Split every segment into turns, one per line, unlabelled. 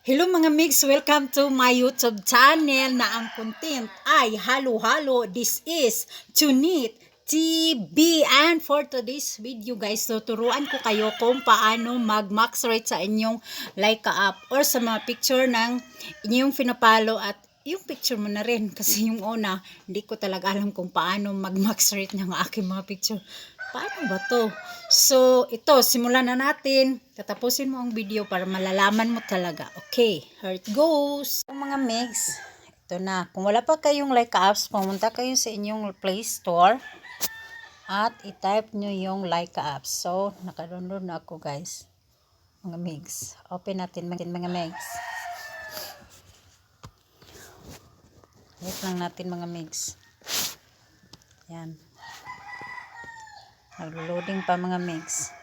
Hello mga mix, welcome to my YouTube channel na ang content ay halo-halo. This is Tonette TV, and for today's video guys, tuturuan ko kayo kung paano mag-max rate sa inyong Lyka app or sa mga picture ng inyong pinapalo, at yung picture mo na rin kasi yung una, hindi ko talaga alam kung paano mag-max rate ng aking mga picture. Paano ba to? So, ito, simulan na natin. Tatapusin mo ang video para malalaman mo talaga. Okay, here it goes. Mga mix, ito na. Kung wala pa kayong Lyka apps, pumunta kayo sa inyong Play Store at i-type nyo yung Lyka apps. So, naka-download na ako guys. Mga mix. Open natin mga mix. Wait lang natin mga mix. Yan. Nag-loading pa mga mix.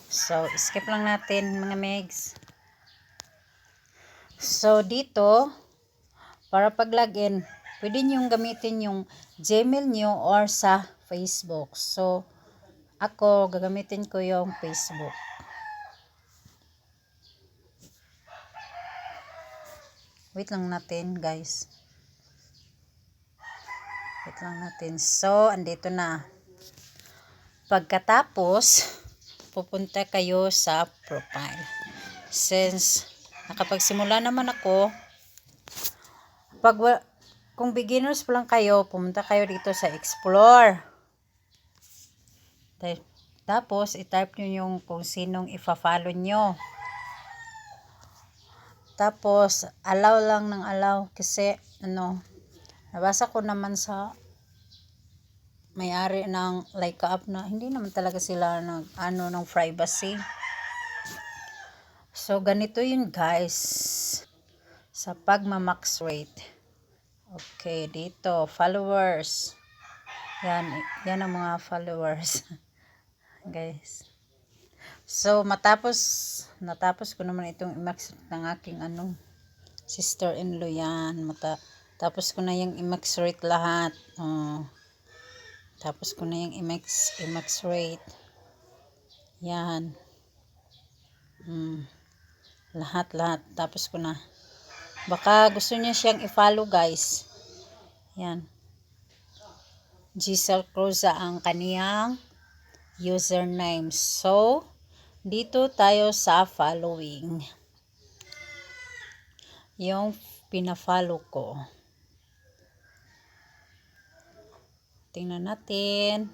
So, skip lang natin mga mix. So, dito, para pag-login, pwede nyo gamitin yung Gmail nyo or sa Facebook. So, ako, gagamitin ko yung Facebook. Wait lang natin, guys. Wait lang natin. So, andito na. Pagkatapos, pupunta kayo sa profile. Since nakapagsimula naman ako, kung beginners pa lang kayo, pumunta kayo dito sa explore. Tapos, i-type nyo yung kung sinong ifa-follow nyo. Tapos, allow lang ng allow kasi, nabasa ko naman sa may-ari ng Lyka app na hindi naman talaga sila ng privacy. So, ganito yun guys sa pagma-max rate. Okay, dito, followers. Yan ang mga followers. Guys. So, natapos ko naman itong i-max rate ng aking sister-in-law yan. Tapos ko na yung i-max rate lahat. Tapos ko na yung i-max rate. Yan. Lahat. Tapos ko na. Baka gusto niya siyang i-follow guys. Yan. Giselle Cruz ang kaniyang username. So, dito tayo sa following. Yung pina-follow ko. Tingnan natin.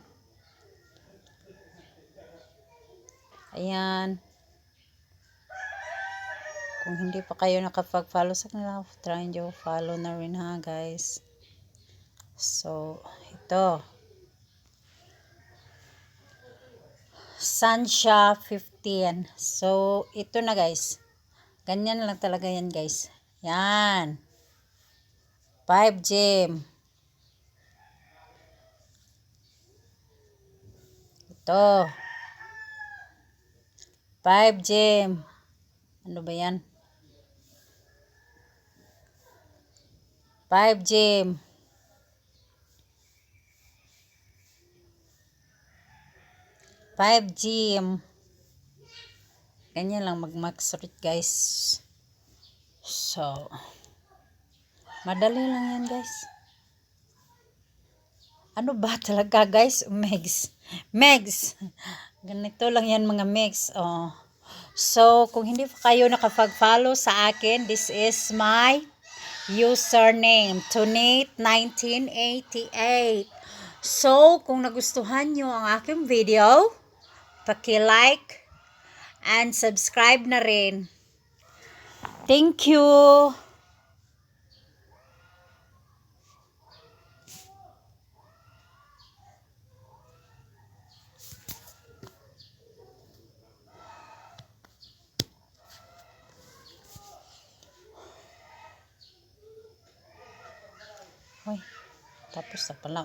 Ayan. Kung hindi pa kayo nakapag-follow sa kanila, try nyo follow na rin ha guys. So, ito. Sansha 15. So, ito na guys. Ganyan lang talaga yan guys. Yan. 5 gem. Ito. 5 gem. Ano ba yan? 5 gem. 5 gem. Ganyan lang mag-max rate guys. So, madali lang yan guys. Ano ba talaga guys? Megs. Ganito lang yan mga megs. So, kung hindi pa kayo nakapag-follow sa akin, this is my username, Tonette 1988. So, kung nagustuhan nyo ang aking video, paki-like and subscribe na rin. Thank you! Hoy, tapos na pala,